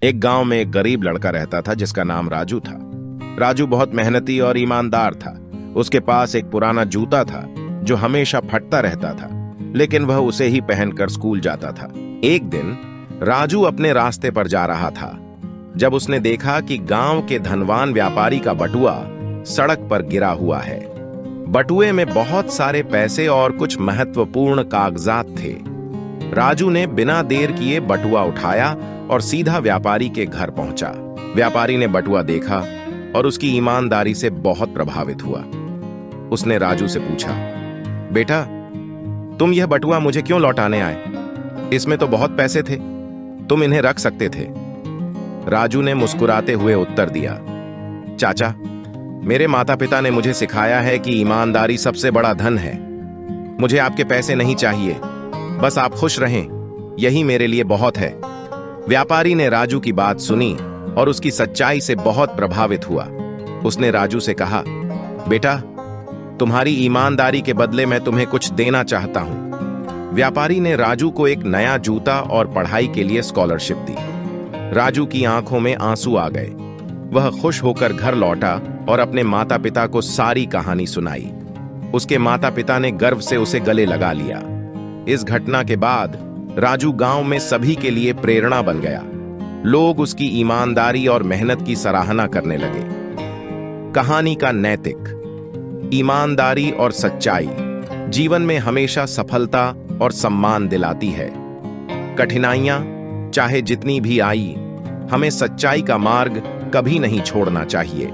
एक गांव में एक गरीब लड़का रहता था जिसका नाम राजू था। राजू बहुत मेहनती और ईमानदार था। उसके पास एक पुराना जूता था जो हमेशा फटता रहता था, लेकिन वह उसे ही पहनकर स्कूल जाता था। एक दिन राजू अपने रास्ते पर जा रहा था जब उसने देखा कि गांव के धनवान व्यापारी का बटुआ सड़क पर गिरा हुआ है। बटुए में बहुत सारे पैसे और कुछ महत्वपूर्ण कागजात थे। राजू ने बिना देर किए बटुआ उठाया और सीधा व्यापारी के घर पहुंचा। व्यापारी ने बटुआ देखा और उसकी ईमानदारी से बहुत प्रभावित हुआ। उसने राजू से पूछा, बेटा, तुम यह बटुआ मुझे क्यों लौटाने आए? इसमें तो बहुत पैसे थे, तुम इन्हें रख सकते थे। राजू ने मुस्कुराते हुए उत्तर दिया, चाचा, मेरे माता पिता ने मुझे सिखाया है कि ईमानदारी सबसे बड़ा धन है। मुझे आपके पैसे नहीं चाहिए, बस आप खुश रहें, यही मेरे लिए बहुत है। व्यापारी ने राजू की बात सुनी और उसकी सच्चाई से बहुत प्रभावित हुआ। उसने राजू से कहा, बेटा, तुम्हारी ईमानदारी के बदले मैं तुम्हें कुछ देना चाहता हूं। व्यापारी ने राजू को एक नया जूता और पढ़ाई के लिए स्कॉलरशिप दी। राजू की आंखों में आंसू आ गए। वह खुश होकर घर लौटा और अपने माता पिता को सारी कहानी सुनाई। उसके माता पिता ने गर्व से उसे गले लगा लिया। इस घटना के बाद राजू गांव में सभी के लिए प्रेरणा बन गया। लोग उसकी ईमानदारी और मेहनत की सराहना करने लगे। कहानी का नैतिक: ईमानदारी और सच्चाई जीवन में हमेशा सफलता और सम्मान दिलाती है। कठिनाइयां चाहे जितनी भी आई, हमें सच्चाई का मार्ग कभी नहीं छोड़ना चाहिए।